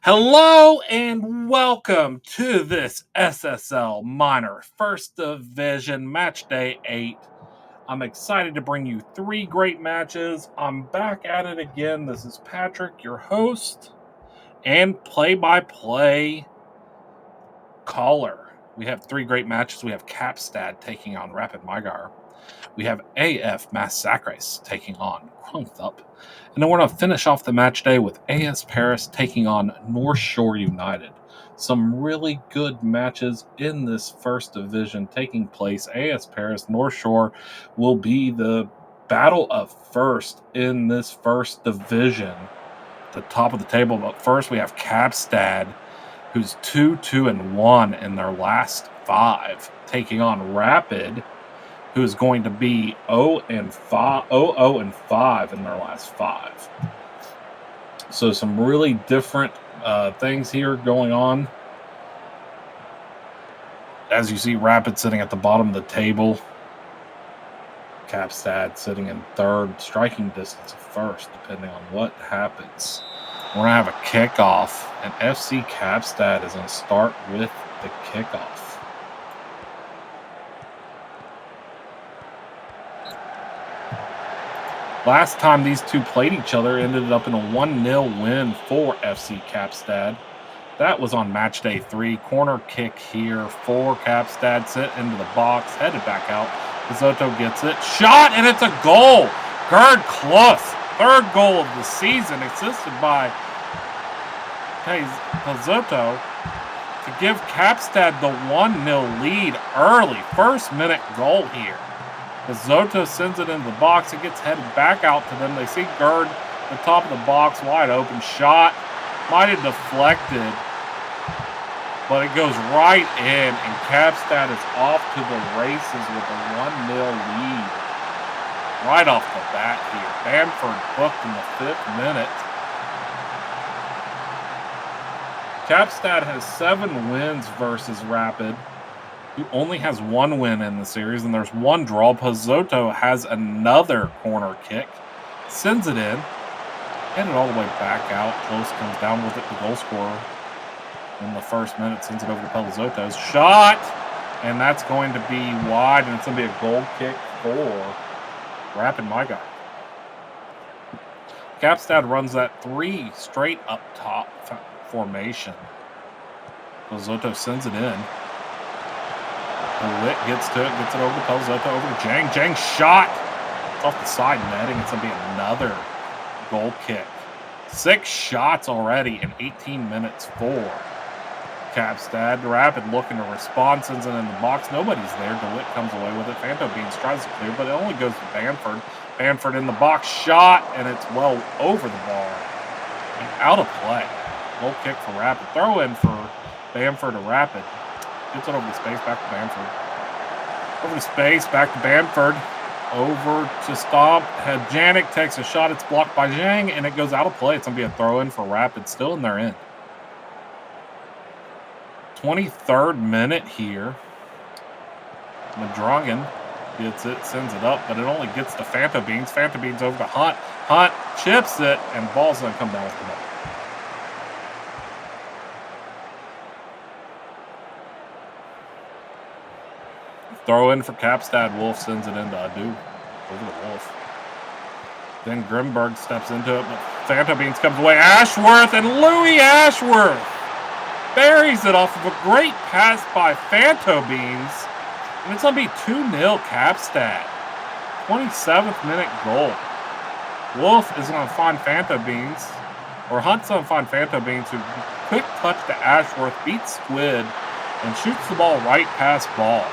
Hello and welcome to this SSL Minor First Division Match Day 8. I'm excited to bring you three great matches. I'm back at it again. This is Patrick, your host and play-by-play caller. We have three great matches. We have Capstad taking on Rapid Mygar. We have AF Massacres taking on Crunked Up. And then we're going to finish off the match day with AS Paris taking on North Shore United. Some really good matches in this first division taking place. AS Paris, North Shore will be the battle of first in this first division. The top of the table. But first we have Capstad, who's 2-2-1 in their last 5, taking on Rapid, who is going to be 0-5 in their last 5. So some really different things here going on. As you see, Rapid sitting at the bottom of the table. Capstad sitting in third, striking distance of first, depending on what happens. We're going to have a kickoff, and FC Capstad is going to start with the kickoff. Last time these two played each other ended up in a 1-0 win for FC Capstad. That was on match day 3. Corner kick here for Capstad. Sent into the box, headed back out. Pizzotto gets it. Shot, and it's a goal. Gerd Clough, third goal of the season, assisted by Pizzotto to give Capstad the 1-0 lead early. First minute goal here. Pizzotto sends it into the box. It gets headed back out to them. They see Gerd at the top of the box, wide open. Shot. Might have deflected, but it goes right in, and Capstad is off to the races with a 1-0 lead. Right off the bat here. Bamford booked in the 5th minute. Capstad has 7 wins versus Rapid, who only has 1 win in the series, and there's 1 draw. Pizzotto has another corner kick, sends it in, and it all the way back out. Close comes down with it. The goal scorer in the first minute sends it over to Pizzotto's shot, and that's going to be wide, and it's going to be a goal kick for Rapid Mygar. Capstad runs that 3 straight up top formation. Pizzotto sends it in. Witt gets to it, gets it over to Pizzotto, over to Jang. Jang shot. It's off the side netting. It's going to be another goal kick. 6 shots already in 18 minutes for Capstad. Rapid looking to respond, sends it in the box. Nobody's there. DeWitt comes away with it. Fanto Beans tries to clear, but it only goes to Bamford. Bamford in the box. Shot, and it's well over the bar and out of play. Goal kick for Rapid. Throw in for Bamford to Rapid. Gets it over the space, back to Bamford. Over the space, back to Bamford. Over to Stomp. Janik takes a shot. It's blocked by Zhang, and it goes out of play. It's going to be a throw-in for Rapid. Still in their end. 23rd minute here. Madrongan gets it, sends it up, but it only gets to Fanto Beans. Fanto Beans over to Hunt. Hunt chips it, and ball's going to come down with the ball. Throw in for Capstad. Wolf sends it into Adu. Over the Wolf. Then Grimberg steps into it, but Fanto Beans comes away. Ashworth, and Louis Ashworth buries it off of a great pass by Fanto Beans. And it's going to be 2-0 Capstad. 27th minute goal. Wolf is going to find Fanto Beans, or Hunt's going to find Fanto Beans, who quick touch to Ashworth, beats Squid, and shoots the ball right past ball.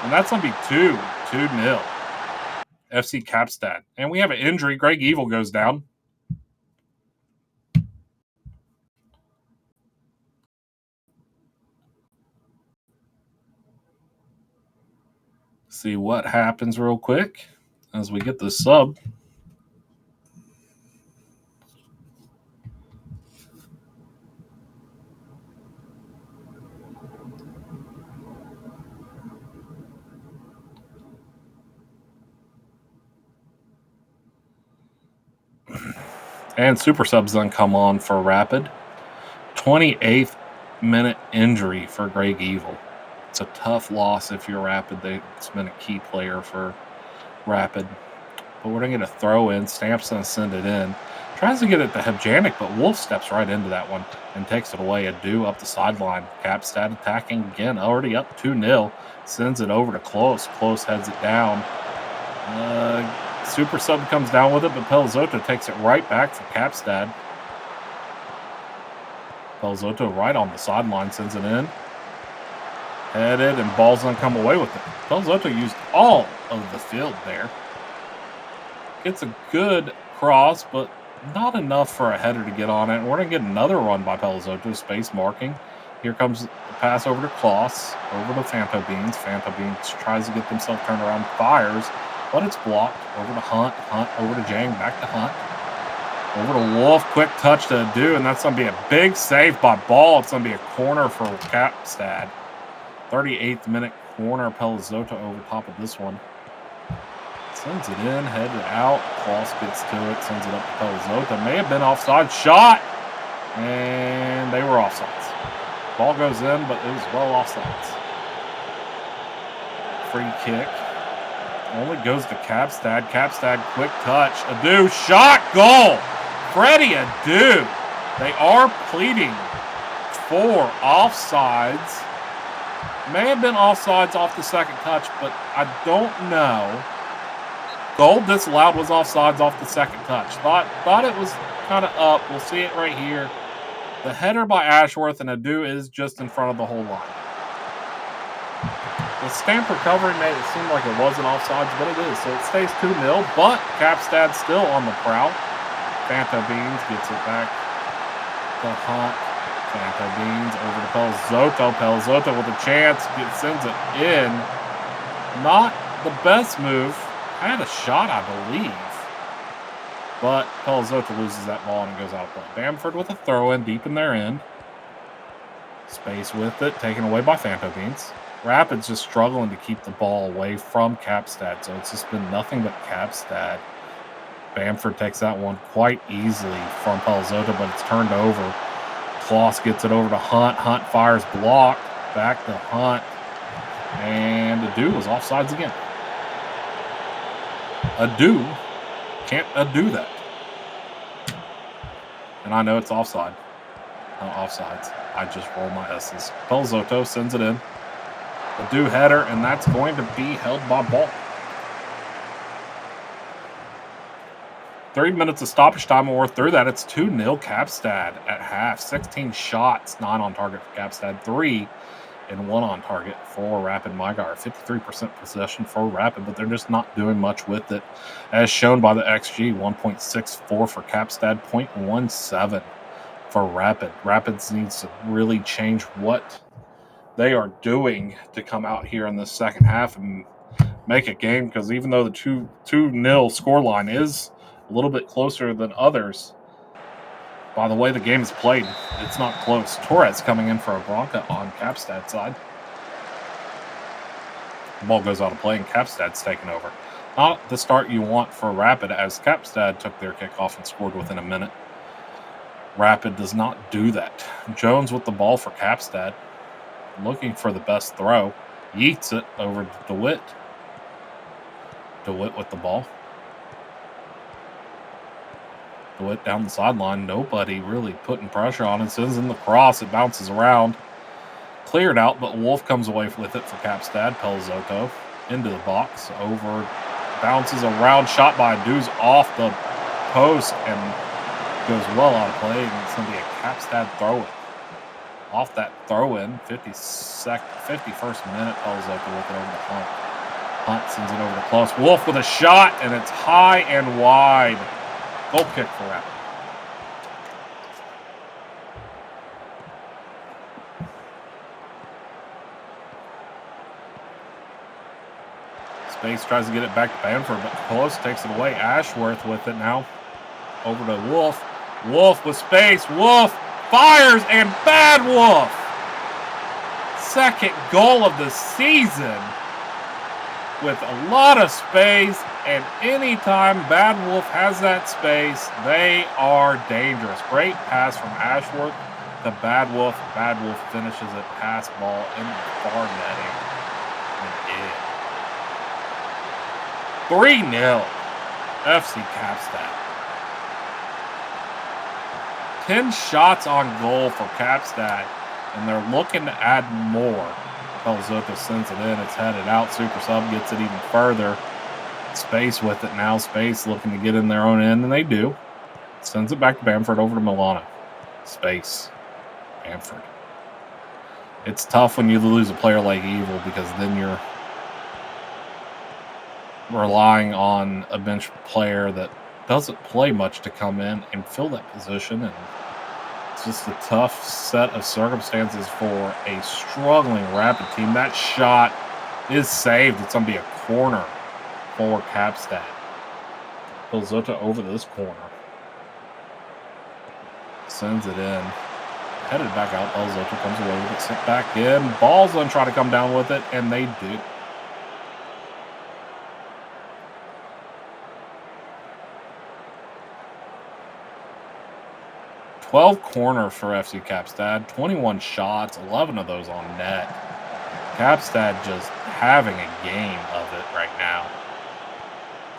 And that's going to be 2-0. FC Capstad. And we have an injury. Greg Evil goes down. See what happens real quick as we get the sub. And super subs then come on for Rapid. 28th minute injury for Greg Evil. It's a tough loss if you're Rapid. It's been a key player for Rapid. But we're going to get a throw in. Stamp's going to send it in. Tries to get it to Hebjanic, but Wolf steps right into that one and takes it away. Adu up the sideline. Capstad attacking again. Already up 2-0. Sends it over to Close. Close heads it down. Super sub comes down with it, but Pelizotto takes it right back for Capstad. Pelizotto right on the sideline, sends it in. Headed, and ball's going to come away with it. Pelizotto used all of the field there. Gets a good cross, but not enough for a header to get on it. We're going to get another run by Pelizotto, space marking. Here comes the pass over to Kloss, over to Fanto Beans. Fanto Beans tries to get themselves turned around, fires, but it's blocked. Over to Hunt, Hunt over to Jang, back to Hunt. Over to Wolf, quick touch to Adu, and that's going to be a big save by Ball. It's going to be a corner for Capstad. 38th minute corner, Pelizotto over top of this one. Sends it in, headed out. Kloss gets to it, sends it up to Pelizotto. May have been offside. Shot! And they were offsides. Ball goes in, but it was well offsides. Free kick. Only goes to Capstad. Capstad, quick touch. Adu, shot, goal! Freddie Adu. They are pleading for offsides. May have been offsides off the second touch, but I don't know. Goal disallowed was offsides off the second touch. Thought it was kind of up. We'll see it right here. The header by Ashworth and Adu is just in front of the whole line. The stamp recovery made it seem like it wasn't offsides, but it is. So it stays 2-0, but Capstad still on the prowl. Fanto Beans gets it back to Hunt. Fanto Beans over to Pelizotto. Pelizotto with a chance. Sends it in. Not the best move. Had a shot, I believe. But Pelizotto loses that ball and it goes out of play. Bamford with a throw-in deep in their end. Space with it, taken away by Fanto Beans. Rapid's just struggling to keep the ball away from Capstad, so it's just been nothing but Capstad. Bamford takes that one quite easily from Pelizotto, but it's turned over. Kloss gets it over to Hunt. Hunt fires blocked. Back to Hunt. And Adu was offsides again. Adu can't undo that. And I know it's offside. No offsides. I just roll my S's. Pelizotto sends it in. Adu header, and that's going to be held by Ball. 3 minutes of stoppage time, and we're through that. It's 2-0 Capstad at half. 16 shots, 9 on target for Capstad, 3 and 1 on target for Rapid Mygar. 53% possession for Rapid, but they're just not doing much with it. As shown by the XG, 1.64 for Capstad, 0.17 for Rapid. Rapids needs to really change what they are doing to come out here in the second half and make a game, because even though the 2-0 scoreline is a little bit closer than others, by the way the game is played, it's not close. Torres coming in for a Bronca on Capstad's side. The ball goes out of play and Capstad's taken over. Not the start you want for Rapid, as Capstad took their kickoff and scored within a minute. Rapid does not do that. Jones with the ball for Capstad, looking for the best throw. Yeets it over to DeWitt. DeWitt with the ball. DeWitt down the sideline. Nobody really putting pressure on it. Sends in the cross. It bounces around. Cleared out, but Wolf comes away with it for Capstad. Pelizotto into the box. Over. Bounces around. Shot by Adu's off the post and goes well out of play. And it's going to be a Capstad throw-in. Off that throw-in, 51st minute, Pelizotto with it over to Hunt. Hunt sends it over to Kloss. Wolf with a shot, and it's high and wide. Goal kick for Rapid. Space tries to get it back to Bamford, but Close takes it away. Ashworth with it now. Over to Wolf. Wolf with space. Wolf fires, and Bad Wolf. Second goal of the season with a lot of space and anytime Bad Wolf has that space, they are dangerous. Great pass from Ashworth to Bad Wolf. Bad Wolf finishes it, pass ball in the far netting, and in. 3-0, FC Capstad. 10 shots on goal for Capstad, and they're looking to add more. Pelizotto sends it in. It's headed out. Super Sub gets it even further. Space with it now. Space looking to get in their own end, and they do. Sends it back to Bamford over to Milano. Space. Bamford. It's tough when you lose a player like Evil because then you're relying on a bench player that doesn't play much to come in and fill that position, and it's just a tough set of circumstances for a struggling Rapid team. That shot is saved. It's going to be a corner for Capstad. Pelizotto over this corner. Sends it in. Headed back out. Pelizotto comes away with it. Sent back in. Ball's going to try to come down with it, and they do. $12 corners for FC Capstad, 21 shots, 11 of those on net. Capstad just having a game of it right now.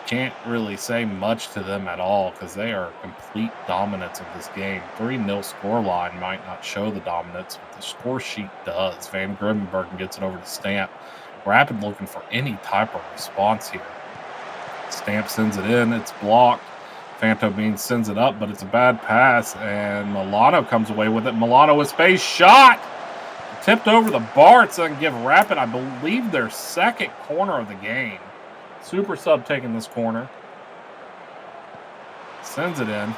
Can't really say much to them at all because they are complete dominance of this game. 3-0 scoreline might not show the dominance, but the score sheet does. Van Grimmenbergen gets it over to Stamp. Rapid looking for any type of response here. Stamp sends it in. It's blocked. Phantom Beans sends it up, but it's a bad pass, and Milano comes away with it. Milano with space, shot! Tipped over the bar. It's going to give Rapid, I believe, their second corner of the game. Super Sub taking this corner. Sends it in.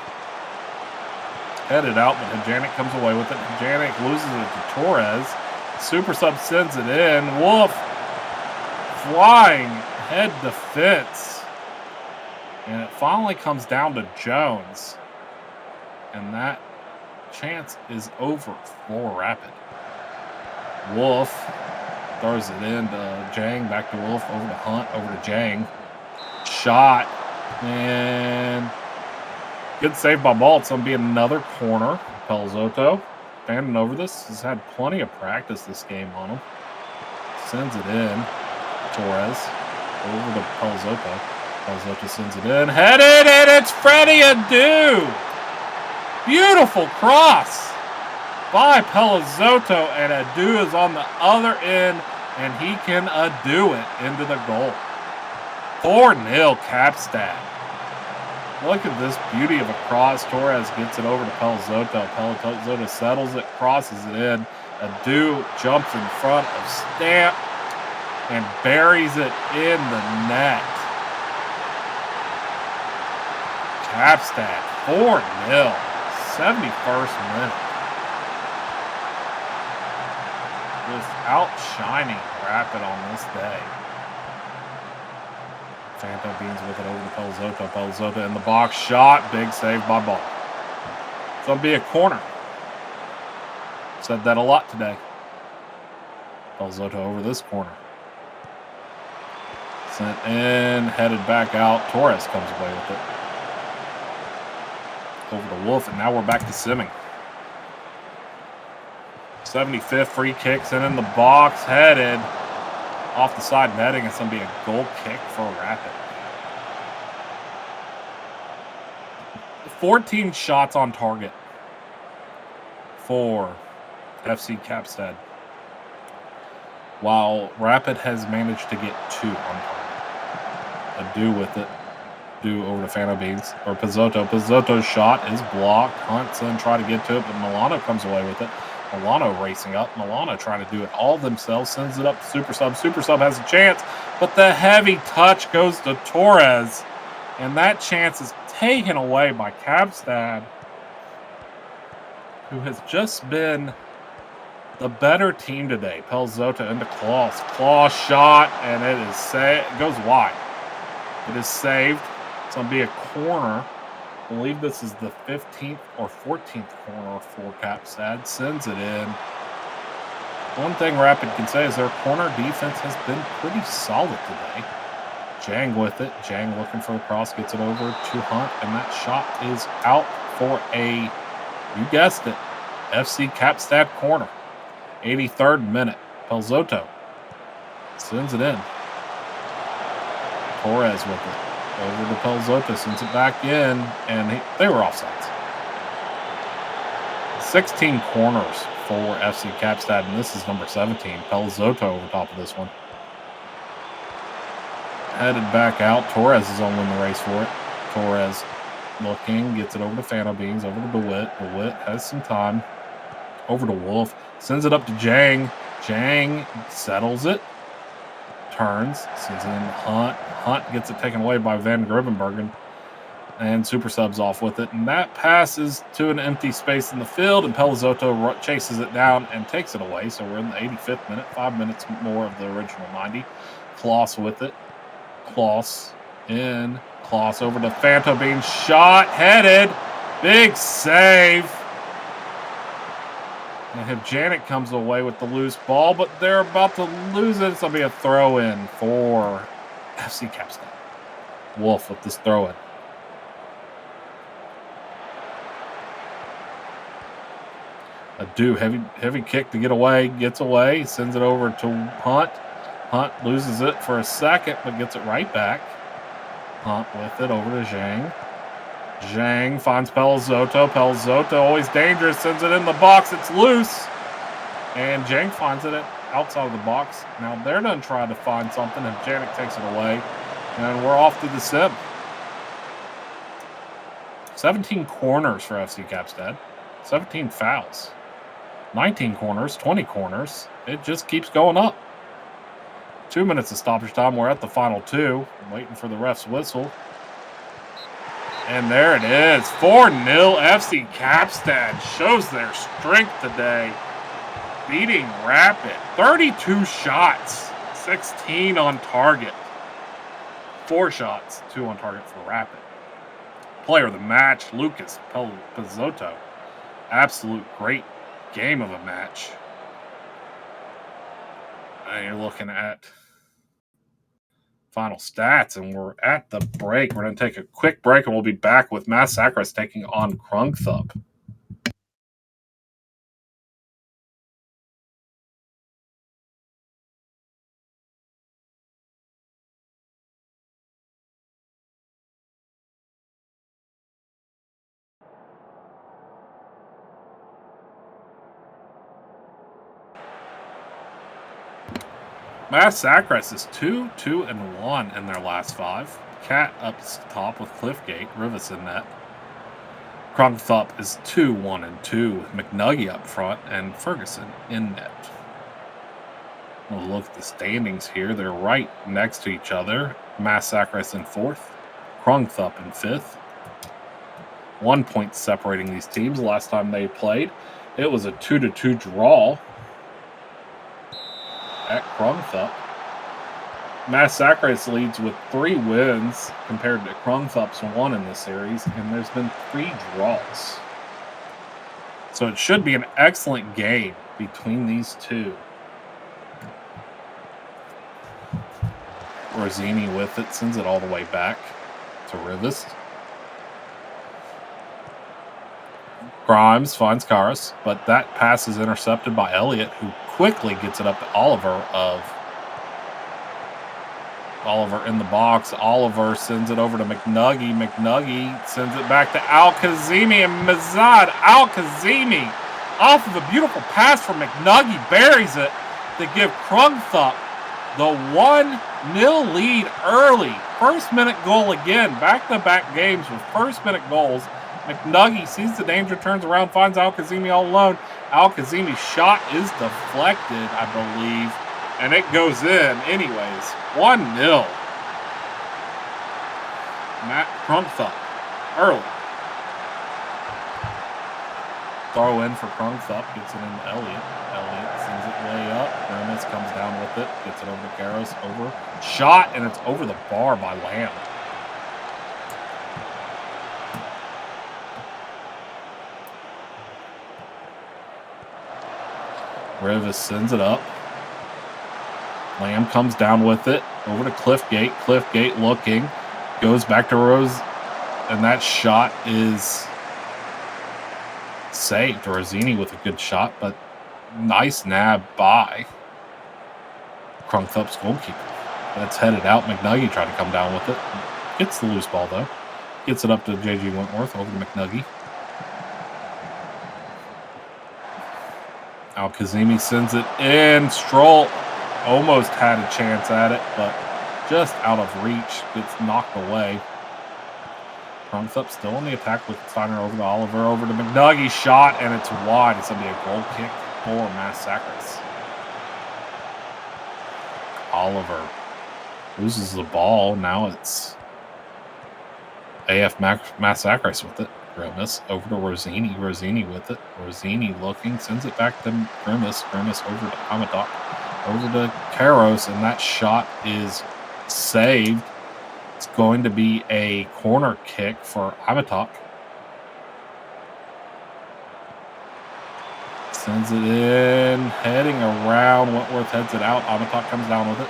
Headed out, but Hajanic comes away with it. Hajanic loses it to Torres. Super Sub sends it in. Wolf flying head defense. And it finally comes down to Jones. And that chance is over for Rapid. Wolf throws it in to Jang. Back to Wolf. Over to Hunt. Over to Jang. Shot. And good save by Ball. It's going to be another corner. Pelizotto standing over this. Has had plenty of practice this game on him. Sends it in. Torres. Over to Pelizotto. Pelizotto sends it in. Headed, and it's Freddie Adu. Beautiful cross by Pelizotto, and Adu is on the other end, and he can Adu it into the goal. 4-0 Capstad. Look at this beauty of a cross. Torres gets it over to Pelizotto. Pelizotto settles it, crosses it in. Adu jumps in front of Stamp and buries it in the net. Capstad, 4-0, 71st minute. Just outshining Rapid on this day. Phantom Beans with it over to Pelizotto. Pelizotto in the box, shot, big save by Ball. It's going to be a corner. Said that a lot today. Pelizotto over this corner. Sent in, headed back out. Torres comes away with it. Over to Wolf, and now we're back to Simming. 75th free kicks in the box, headed off the side netting. It's going to be a goal kick for Rapid. 14 shots on target for FC Capstad, while Rapid has managed to get 2 on target. Adu with it. Do over to Phantom Beans, or Pelizotto. Pelizotto's shot is blocked. Hunt's going to try to get to it, but Milano comes away with it. Milano racing up. Milano trying to do it all themselves. Sends it up to Super Sub. Super Sub has a chance, but the heavy touch goes to Torres, and that chance is taken away by Capstad, who has just been the better team today. Pelizotto into Klaus. Klaus shot, and it is saved. It goes wide. It is saved. It's going to be a corner. I believe this is the 15th or 14th corner for Capstad. Sends it in. One thing Rapid can say is their corner defense has been pretty solid today. Jang with it. Jang looking for the cross, gets it over to Hunt, and that shot is out for a, you guessed it, FC Kapstadt corner. 83rd minute. Pelzotto sends it in. Torres with it. Over to Pelzotto, sends it back in, and they were offsides. 16 corners for FC Kapstadt, and this is number 17. Pelzotto over top of this one. Headed back out. Torres is on the race for it. Torres looking, gets it over to Fano Beans, over to DeWitt. DeWitt has some time. Over to Wolf. Sends it up to Jang. Jang settles it. Turns. Sends it in Hunt. Hunt gets it taken away by Van Grivenbergen. And super subs off with it. And that passes to an empty space in the field. And Pelzotto chases it down and takes it away. So we're in the 85th minute. 5 minutes more of the original 90. Kloss with it. Kloss in. Kloss over to Fanto Bean. Shot. Headed. Big save. And Janik comes away with the loose ball, but they're about to lose it. It's going to be a throw-in for FC Kapstadt. Wolf with this throw-in. Adu, heavy kick to get away. Gets away. Sends it over to Hunt. Hunt loses it for a second, but gets it right back. Hunt with it over to Zhang. Zhang finds Pelzotto. Pelzotto, always dangerous, sends it in the box. It's loose. And Zhang finds it outside of the box. Now they're done trying to find something, and Janik takes it away. And we're off to the sim. 17 corners for FC Kapstadt. 17 fouls. 19 corners, 20 corners. It just keeps going up. 2 minutes of stoppage time. We're at the final 2. I'm waiting for the ref's whistle. And there it is. 4-0 FC Kapstadt. Shows their strength today. Beating Rapid. 32 shots. 16 on target. 4 shots. 2 on target for Rapid. Player of the match, Lucas Pelzotto. Absolute great game of a match. And you're looking at final stats, and we're at the break. We're going to take a quick break, and we'll be back with Massacres taking on Krungthup. Massacres is 2-2-1 in their last 5. Cat up top with Cliffgate, Rivas in net. Krungthup is 2-1-2 with McNuggy up front and Ferguson in net. We'll look at the standings here. They're right next to each other. Massacres in 4th, Krungthup in 5th. 1 point separating these teams. Last time they played, it was a 2-2 draw at Krungthup. Massacres leads with 3 wins compared to Krungthup's 1 in this series, and there's been 3 draws. So it should be an excellent game between these two. Rosini with it, sends it all the way back to Rivas. Grimes finds Karas, but that pass is intercepted by Elliott, who quickly gets it up to Oliver in the box. Oliver sends it over to McNuggy. McNuggy sends it back to Al-Kazimi, and Mazad Al-Kazimi, off of a beautiful pass from McNuggy, buries it to give Krungthup the 1-0 lead early. First minute goal again. Back-to-back games with first minute goals. McNuggy sees the danger, turns around, finds Al-Kazimi all alone. Al-Kazimi's shot is deflected, I believe, and it goes in anyways. 1-0. Matt Krungthup early. Throw in for Krungthup, gets it into Elliott. Elliott sends it way up. Remis comes down with it, gets it over to Garros. Over. Shot, and it's over the bar by Lamb. Rivas sends it up. Lamb comes down with it. Over to Cliffgate. Cliffgate looking. Goes back to Rose. And that shot is saved. Rosini with a good shot, but nice nab by Crunkthup's goalkeeper. That's headed out. McNuggy trying to come down with it. Gets the loose ball, though. Gets it up to J.G. Wentworth over to McNuggy. Al-Kazimi sends it in. Stroll almost had a chance at it, but just out of reach. Gets knocked away. Crunkthup still on the attack with Steiner over to Oliver. Over to McNuggy. Shot, and it's wide. It's going to be a goal kick for Massacres. Oliver loses the ball. Now it's AF Massacres with it. Grimace over to Rosini. Rosini with it. Rosini looking. Sends it back to Grimace. Grimace over to Amatok. Over to Karos. And that shot is saved. It's going to be a corner kick for Amatok. Sends it in. Heading around. Wentworth heads it out. Amatok comes down with it.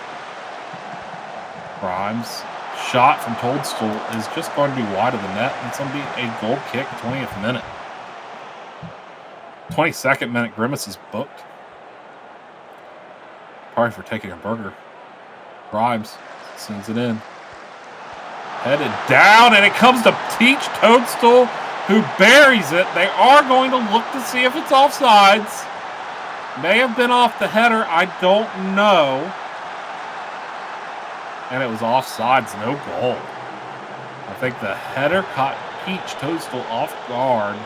Grimes. Shot from Toadstool is just going to be wide of the net. It's going to be a goal kick, 20th minute. 22nd minute, Grimace is booked. Probably for taking a burger. Grimes sends it in. Headed down, and it comes to Teach Toadstool, who buries it. They are going to look to see if it's offsides. May have been off the header. I don't know. And it was offsides, no goal. I think the header caught Peach Toadstool off guard,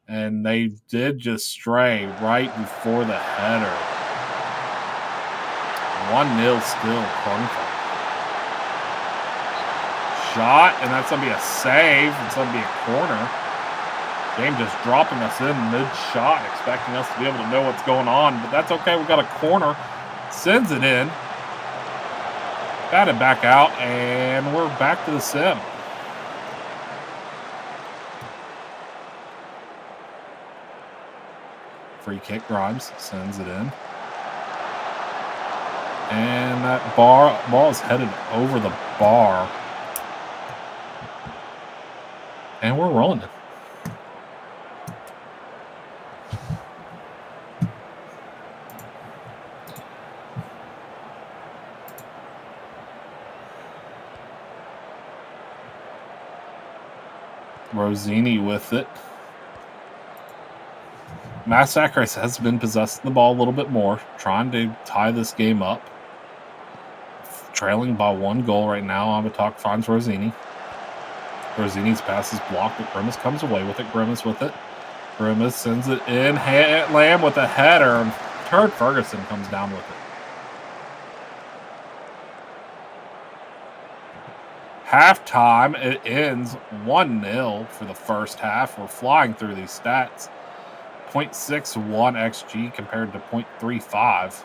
and they did just stray right before the header. 1-0 still, Crunkthump. Shot, and that's going to be a save. It's going to be a corner. Game just dropping us in mid-shot, expecting us to be able to know what's going on, but that's okay. We got a corner. Sends it in. Batted back out, and we're back to the sim. Free kick, Grimes sends it in. And that ball is headed over the bar. And we're rolling it. Rosini with it. Massacres has been possessing the ball a little bit more, trying to tie this game up. Trailing by 1 goal right now. Amatok finds Rosini. Rosini's pass is blocked, but Grimace comes away with it. Grimace with it. Grimace sends it in. Lamb with a header. And Turd Ferguson comes down with it. Halftime, it ends 1-0 for the first half. We're flying through these stats. 0.61 XG compared to 0.35.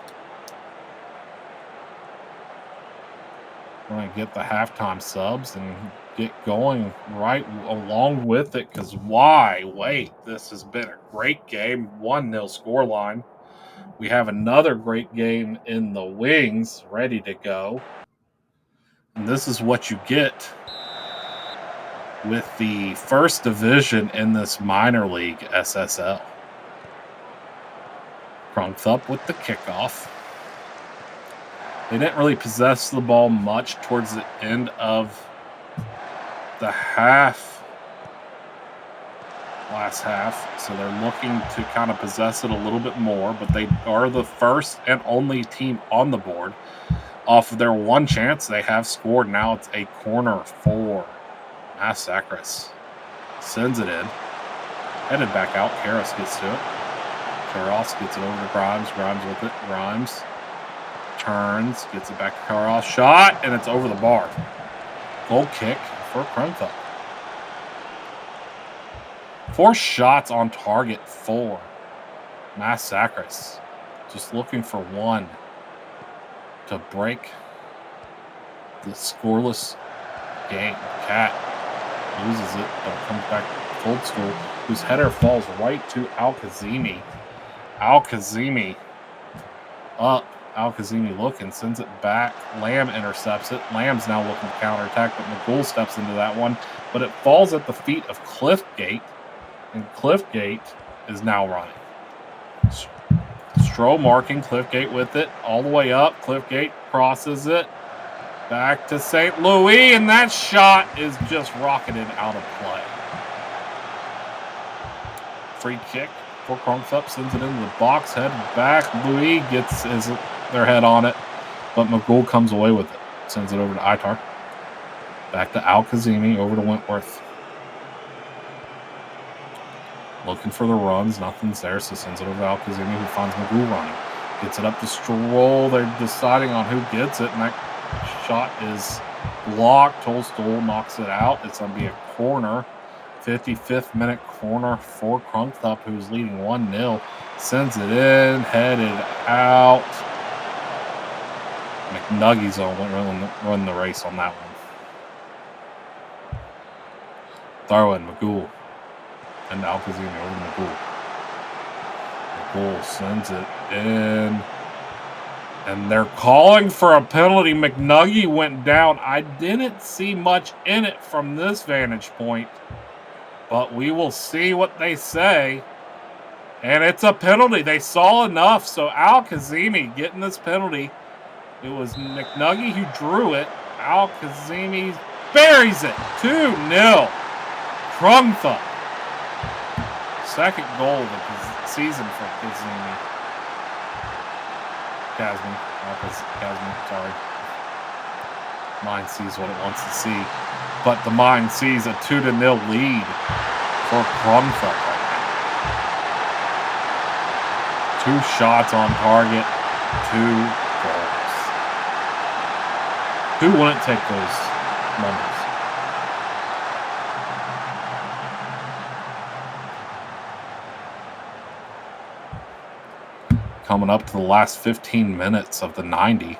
We're going to get the halftime subs and get going right along with it, because why wait? This has been a great game. 1-0 scoreline. We have another great game in the wings ready to go. And this is what you get with the first division in this minor league, SSL. Crunkthump with the kickoff. They didn't really possess the ball much towards the end of the last half. So they're looking to kind of possess it a little bit more, but they are the first and only team on the board. Off of their one chance, they have scored. Now it's a corner for Massacres. Sends it in. Headed back out. Karos gets to it. Karos gets it over to Grimes. Grimes with it. Grimes turns. Gets it back to Karos. Shot, and it's over the bar. Goal kick for Crunkthump. 4 shots on target for Massacres. Just looking for one to break the scoreless game. Cat loses it, but it comes back to Toadstool, whose header falls right to Al-Kazimi. Al-Kazimi up Al-Kazimi looking, sends it back. Lamb intercepts it. Lamb's now looking to counterattack, but McGool steps into that one. But it falls at the feet of Cliffgate, and Cliffgate is now running. Stroh marking Cliffgate with it all the way up. Cliffgate crosses it. Back to St. Louis, and that shot is just rocketed out of play. Free kick for Crunksup, sends it into the box, headed back. Louis gets their head on it, but McGool comes away with it. Sends it over to Itar. Back to Al-Kazimi, over to Wentworth. Looking for the runs, nothing's there, so sends it over to Al-Kazimi, who finds McGool running. Gets it up to Stroll. They're deciding on who gets it, and that shot is blocked. Tolstoy knocks it out. It's going to be a corner. 55th minute corner for Crunksup, who's leading 1-0. Sends it in, headed out. McNuggies will run the race on that one. Throw in McGool. And Al-Kazimi over to McGool. McGool sends it in. And they're calling for a penalty. McNuggie went down. I didn't see much in it from this vantage point. But we will see what they say. And it's a penalty. They saw enough. So Al-Kazimi getting this penalty. It was McNuggie who drew it. Al-Kazimi buries it. 2-0. Crunksup. Second goal of the season for Kazimi. Kazmi, sorry. Mind sees what it wants to see. But the mind sees a 2-0 lead for Crunksup right now. 2 shots on target, 2 goals. Who wouldn't take those numbers? Coming up to the last 15 minutes of the 90.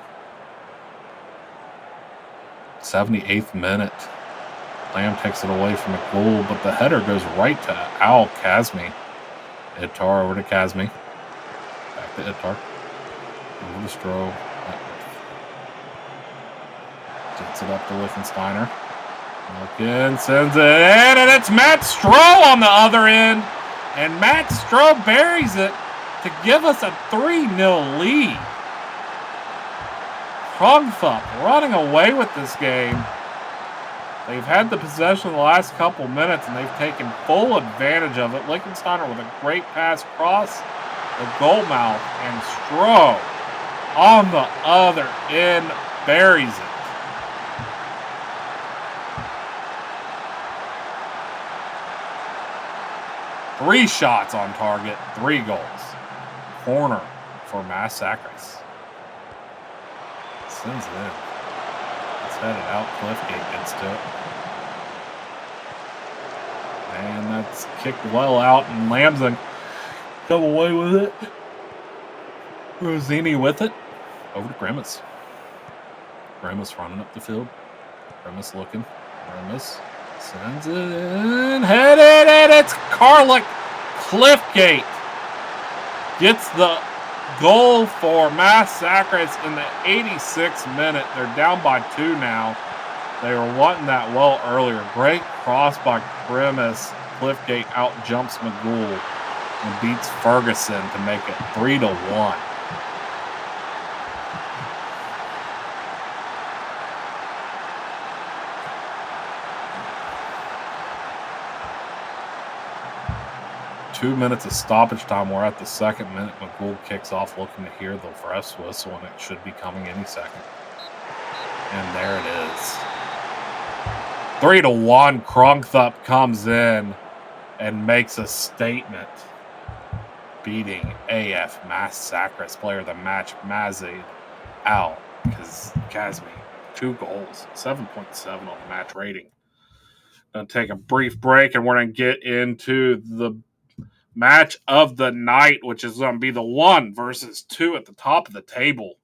78th minute. Lamb takes it away from McGool, but the header goes right to Al-Kazmi. Itar over to Kazmi. Back to Itar. Over to Stroh. Gets it up to Lichtensteiner. Again, sends it in, and it's Matt Stroh on the other end. And Matt Stroh buries it to give us a 3-0 lead. Crunksup running away with this game. They've had the possession the last couple minutes, and they've taken full advantage of it. Lichtensteiner with a great pass across the goal mouth, and Stroh on the other end buries it. Three shots on target, 3 goals. Corner for Massacres. Sends it in. It's headed out. Cliffgate gets to it. And that's kicked well out, and Lambson come away with it. Rosini with it. Over to Grimace. Grimace running up the field. Grimace looking. Grimace sends it in. Headed, and it's Carlick. Cliffgate gets the goal for Massacres in the 86th minute. They're down by 2 now. They were wanting that well earlier. Great cross by Grimace. Cliffgate out jumps McGool and beats Ferguson to make it 3-1. Two minutes of stoppage time. We're at the 2nd minute. McGool kicks off looking to hear the ref's whistle, and it should be coming any second. And there it is. 3-1. Crunksup comes in and makes a statement, beating AF Massacres player of the match, Mazid Al-Kazmi. 2 goals, 7.7 on the match rating. Gonna take a brief break, and we're gonna get into the match of the night, which is going to be the 1 versus 2 at the top of the table.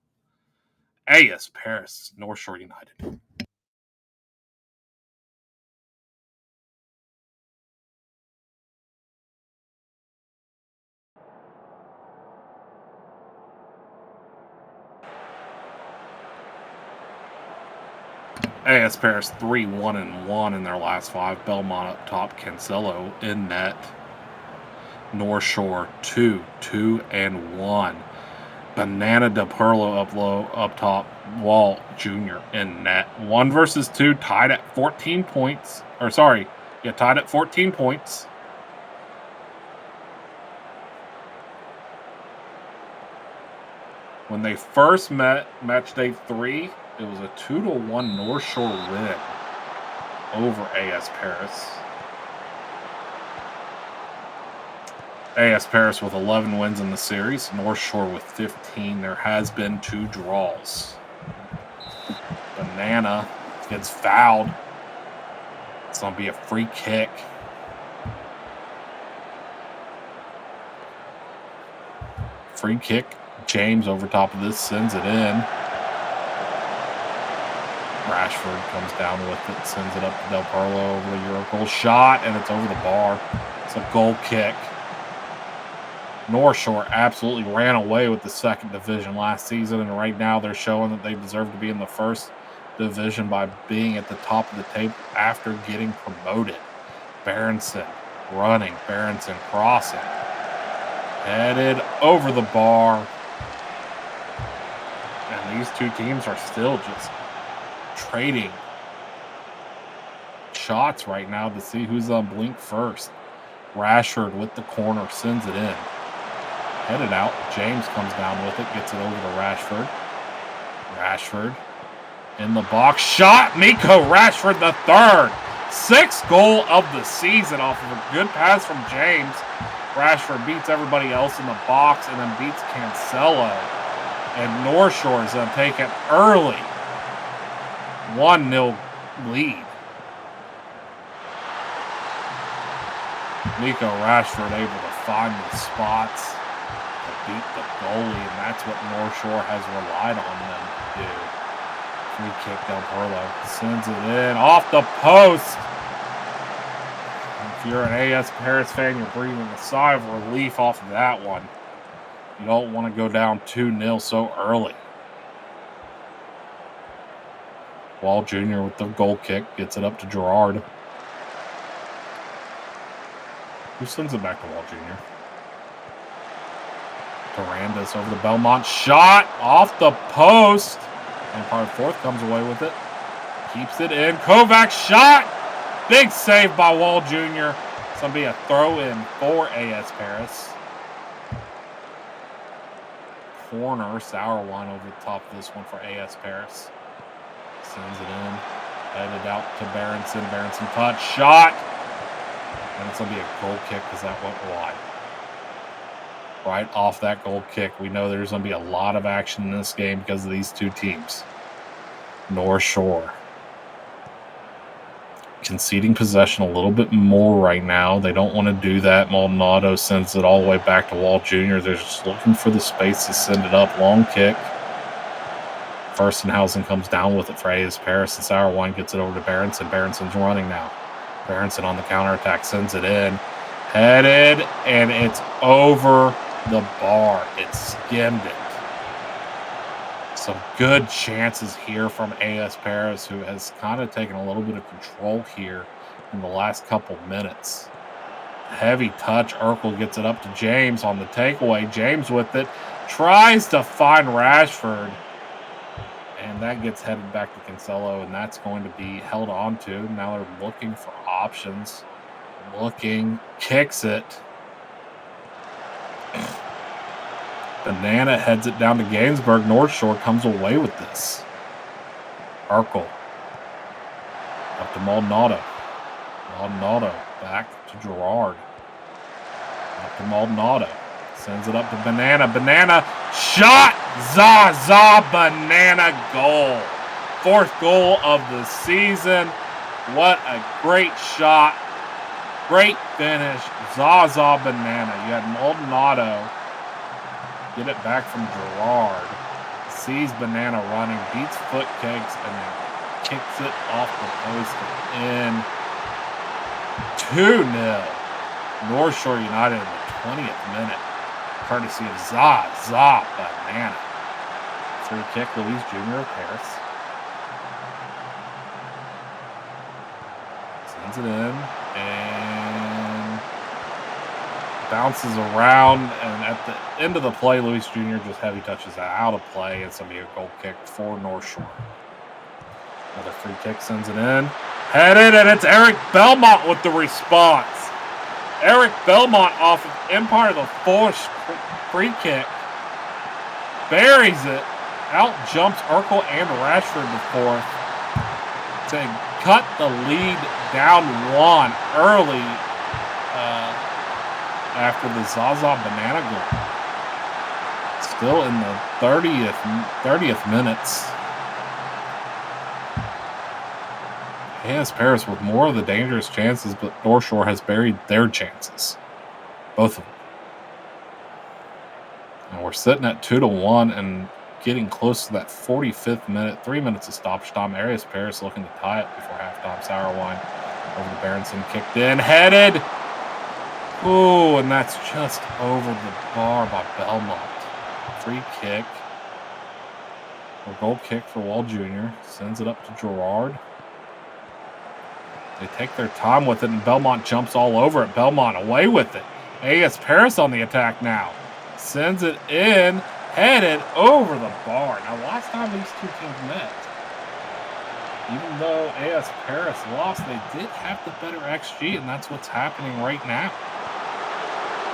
AS Paris, North Shore United. AS Paris 3-1-1 in their last 5. Belmont up top. Cancelo in net. North Shore 2-2-1. Banana de Perlo up top. Walt Jr. in net. 1 versus 2, tied at 14 points. Tied at 14 points. When they first met, Matchday 3, it was a 2-1 North Shore win over AS Paris. AS Paris with 11 wins in the series. North Shore with 15. There has been 2 draws. Banana gets fouled. It's going to be a free kick. Free kick. James over top of this sends it in. Rashford comes down with it, sends it up to Del Perlo over the Euro shot, and it's over the bar. It's a goal kick. North Shore absolutely ran away with the 2nd division last season, and right now they're showing that they deserve to be in the 1st division by being at the top of the table after getting promoted. Berenson running, Berenson crossing. Headed over the bar. And these 2 teams are still just trading shots right now to see who's on blink first. Rashford with the corner, sends it in. Headed out. James comes down with it, gets it over to Rashford. Rashford in the box. Shot! Nico Rashford the 3rd. 6th goal of the season off of a good pass from James. Rashford beats everybody else in the box and then beats Cancelo. And North Shore is going to take an early 1-0 lead. Nico Rashford able to find the spots to beat the goalie, and that's what North Shore has relied on them to do. Free kick, Del Perlo sends it in off the post. If you're an AS Paris fan, you're breathing a sigh of relief off of that one. You don't want to go down 2-0 so early. Wall Jr. with the goal kick gets it up to Gerard. Who sends it back to Wall Jr.? Durandis over the Belmont. Shot off the post. And part 4th comes away with it. Keeps it in. Kovac shot. Big save by Wall Jr. It's going to be a throw-in for AS Paris. Corner. Sauerwein over the top of this one for AS Paris. Sends it in. Headed out to Berenson. Berenson touch. Shot. And it's going to be a goal kick because that went wide. Right off that goal kick, we know there's going to be a lot of action in this game because of these 2 teams. North Shore conceding possession a little bit more right now. They don't want to do that. Maldonado sends it all the way back to Wall Jr. They're just looking for the space to send it up. Long kick. Furstenhausen comes down with it for AS Paris, and Sauerwein gets it over to Berenson. Berenson's running now. Berenson on the counterattack sends it in. Headed, and it's over the bar. It skimmed it. Some good chances here from AS Paris, who has kind of taken a little bit of control here in the last couple minutes. Heavy touch. Urkel gets it up to James on the takeaway. James with it. Tries to find Rashford. And that gets headed back to Cancelo, and that's going to be held on to. Now they're looking for options. Kicks it. Banana heads it down to Gainsbourg. North Shore comes away with this. Urkel. Up to Maldonado. Maldonado back to Gerard. Up to Maldonado. Sends it up to Banana. Banana shot. Zaza Banana goal. 4th goal of the season. What a great shot. Great finish. Zaza Banana. You had Maldonado get it back from Gerard. Sees Banana running. Beats foot kicks and then kicks it off the post and in. 2-0. North Shore United in the 20th minute. Courtesy of Zaza Banana. Free kick, Luis Jr. of Paris. sends it in and bounces around. And at the end of the play, Luis Jr. just heavy touches that out of play. It's going to be a goal kick for North Shore. Another free kick sends it in. Headed, and it's Eric Belmont with the response. Eric Belmont off of Empire, the forced free kick. Buries it. Out jumps Urkel and Rashford the fourth to cut the lead down one early after the Zaza Banana goal. Still in the 30th minutes. AS Paris with more of the dangerous chances, but North Shore has buried their chances. Both of them. And we're sitting at 2-1 and getting close to that 45th minute. 3 minutes of stoppage time. AS Paris looking to tie it before halftime. Sauerwein over to Berenson. Kicked in. Headed. Ooh, and that's just over the bar by Belmont. Free kick. Or goal kick for Wall Jr. Sends it up to Gerard. They take their time with it, and Belmont jumps all over it. Belmont away with it. AS Paris on the attack now. Sends it in, headed over the bar. Now, last time these two teams met, even though AS Paris lost, they did have the better XG, and that's what's happening right now.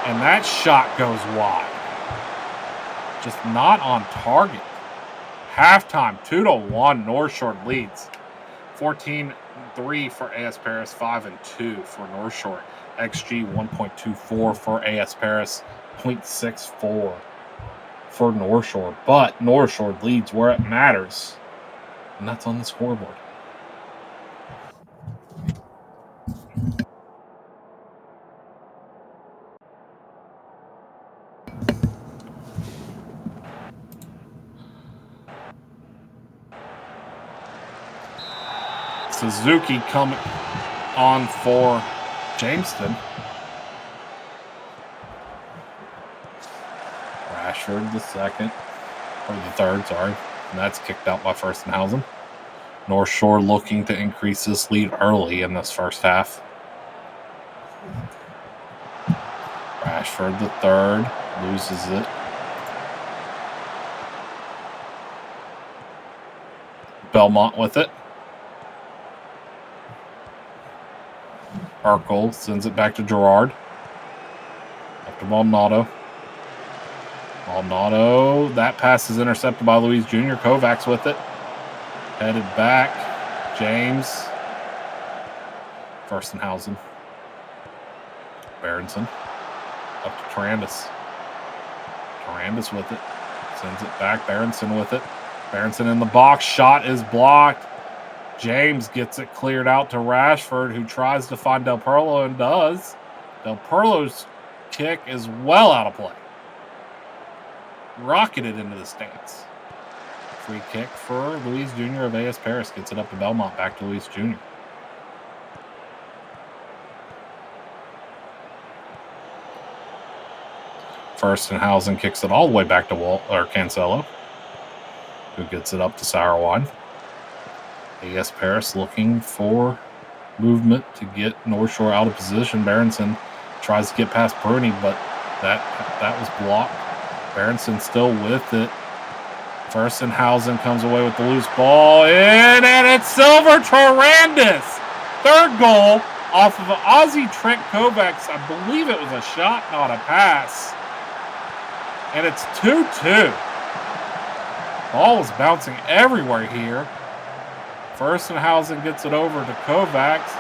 And that shot goes wide. Just not on target. Halftime, 2-1, North Shore leads. 14-3 for AS Paris, 5-2 for North Shore. XG 1.24 for AS Paris, 0.64 for North Shore. But North Shore leads where it matters, and that's on the scoreboard. Suzuki coming on for Jamestown. Rashford the second, or the third, sorry. And that's kicked out by Furstenhausen. North Shore looking to increase this lead early in this first half. Rashford the third, loses it. Belmont with it. Urkel sends it back to Gerard. Up to Maldonado. Maldonado. That pass is intercepted by Luis Jr. Kovacs with it. Headed back. James. Furstenhausen. Berenson. Up to Tarandis. Tarandis with it. Sends it back. Berenson with it. Berenson in the box. Shot is blocked. James gets it cleared out to Rashford, who tries to find Del Perlo and does. Del Perlo's kick is well out of play. Rocketed into the stands. Free kick for Luis Jr. of AS Paris. Gets it up to Belmont. Back to Luis Jr. Furstenhausen kicks it all the way back to Cancelo, who gets it up to Sauerwein. AS Paris looking for movement to get North Shore out of position. Berenson tries to get past Bruni, but that was blocked. Berenson still with it. Furstenhausen comes away with the loose ball in, and it's Silver Tarandis. Third goal off of an Aussie Trent Kovacs. I believe it was a shot, not a pass. And it's 2-2. Ball is bouncing everywhere here. Furstenhausen gets it over to Kovacs,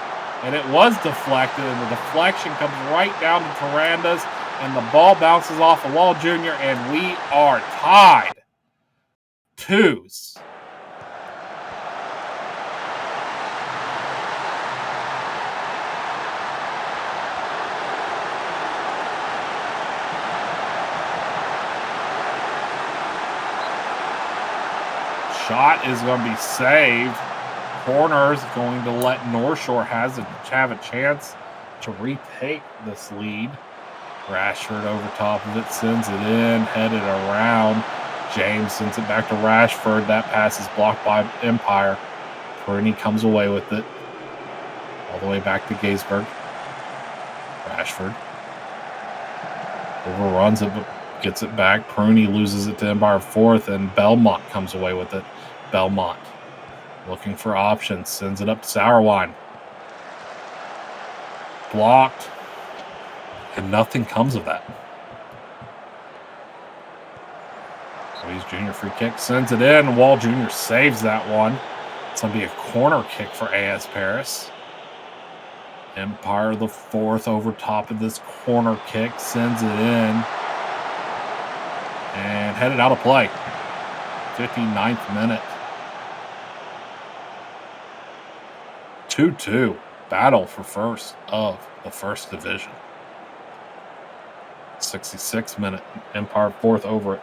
and it was deflected, and the deflection comes right down to Tarandis, and the ball bounces off of Wall Jr., and we are tied. Twos. Shot is going to be saved. Corner is going to let North Shore have a chance to retake this lead. Rashford over top of it, sends it in, headed around. James sends it back to Rashford. That pass is blocked by Empire. Bruni comes away with it. All the way back to Gaisberg. Rashford. Overruns it, but gets it back. Pruney loses it to Empire 4th, and Belmont comes away with it. Belmont looking for options. Sends it up to Sauerwein. Blocked. And nothing comes of that. He's Jr. free kick. Sends it in. Wall Jr. saves that one. It's going to be a corner kick for AS Paris. Empire the 4th over top of this corner kick. Sends it in. And headed out of play. 59th minute. 2-2. Battle for first of the first division. 66th minute. Empire 4th over it.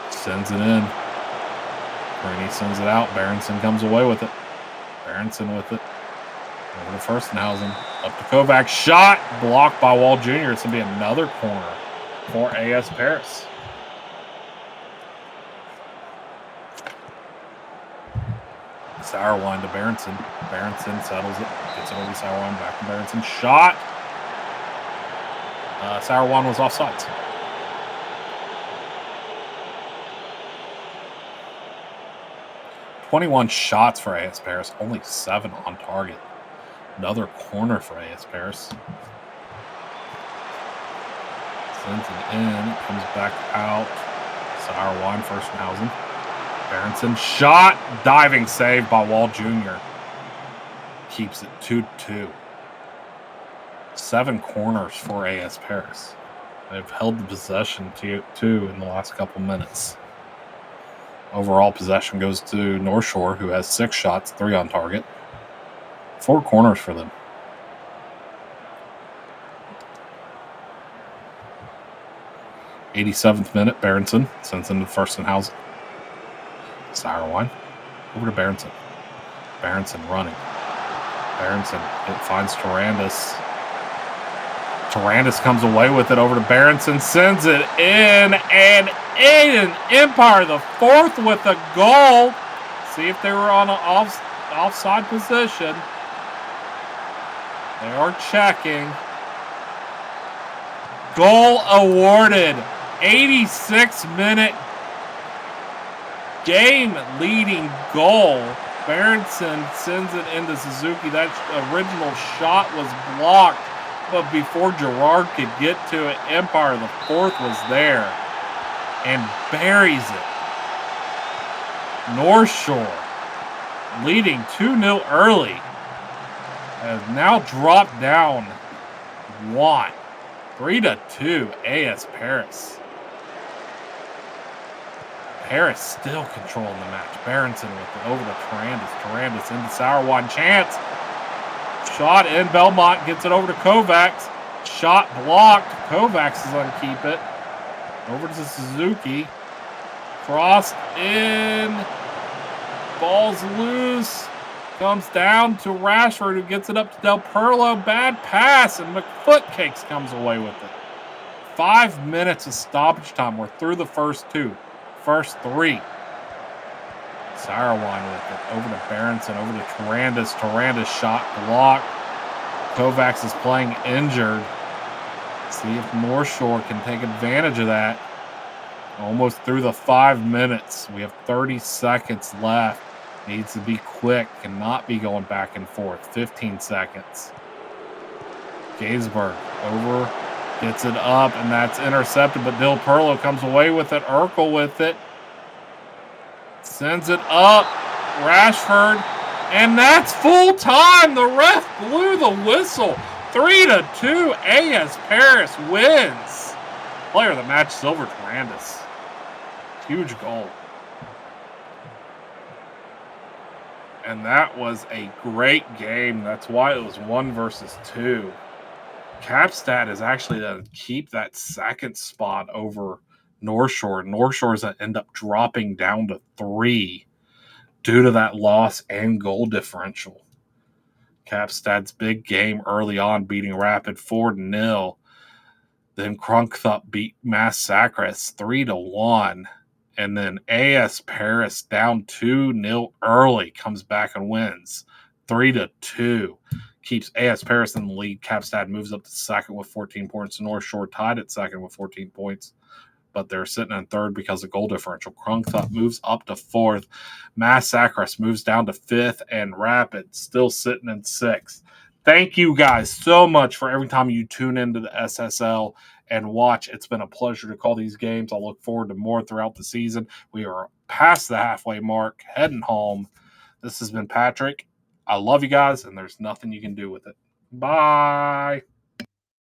Sends it in. Rainey sends it out. Berenson comes away with it. Berenson with it. Over to Furstenhausen. Up to Kovac. Shot. Blocked by Wall Jr. It's going to be another corner for AS Paris. Sauerwein to Berenson. Berenson settles it. Gets it over to Sauerwein. Back to Berenson. Shot. Sauerwein was offsides. "21 shots for AS Paris, only 7 on target." Another corner for AS Paris. Sends it in, comes back out. Sauerwein, Furstenhausen. Berenson, shot, diving save by Wall Jr. Keeps it 2-2. 7 corners for AS Paris. They've held the possession too in the last couple minutes. Overall possession goes to North Shore, who has 6 shots, 3 on target. 4 corners for them. "87th minute, Berenson sends into Furstenhausen. Sauerwein over to Berenson. Berenson running. Berenson, it finds Tarandis. Tarandis comes away with it over to Berenson, sends it in, and Aiden Empire the 4th with a goal. See if they were on an offside position. They are checking. Goal awarded. 86-minute game-leading goal. Berenson sends it into Suzuki. That original shot was blocked, but before Gerard could get to it, Empire the 4th was there and buries it. North Shore leading 2-0 early has now dropped down 1. 3-2 AS Paris. Paris still controlling the match. Berenson with it over to Tarandis. Tarandis into Sauerwein. Chance. Shot in. Belmont gets it over to Kovacs. Shot blocked. Kovacs is on keep it. Over to Suzuki. Crossed in. Ball's loose. Comes down to Rashford, who gets it up to Del Perlo. Bad pass, and McFootcakes comes away with it. 5 minutes of stoppage time. We're through the first 2. First 3. Sauerwein with it. Over to Berenson. Over to Tarandis. Tarandis shot blocked. Kovacs is playing injured. See if North Shore can take advantage of that. Almost through the 5 minutes. We have 30 seconds left. Needs to be quick. Cannot be going back and forth. 15 seconds. Gaisberg over. Gets it up, and that's intercepted, but Del Perlo comes away with it. Urkel with it. Sends it up. Rashford. And that's full time. The ref blew the whistle. 3-2. AS Paris wins. Player of the match, Silver Tarandis. Huge goal. And that was a great game. That's why it was 1 versus 2. Capstad is actually to keep that second spot over North Shore. North Shore's going to end up dropping down to 3 due to that loss and goal differential. Capstad's big game early on, beating Rapid 4-0. Then Crunkthop beat Massacres 3-1. And then AS Paris down 2-0 early, comes back and wins 3-2. Keeps AS Paris in the lead. Capstad moves up to second with 14 points. North Shore tied at second with 14 points, but they're sitting in third because of goal differential. Krungthut moves up to fourth. Massacrus moves down to fifth, and Rapid still sitting in sixth. Thank you guys so much for every time you tune into the SSL and watch. It's been a pleasure to call these games. I'll look forward to more throughout the season. We are past the halfway mark, heading home. This has been Patrick. I love you guys, and there's nothing you can do with it. Bye.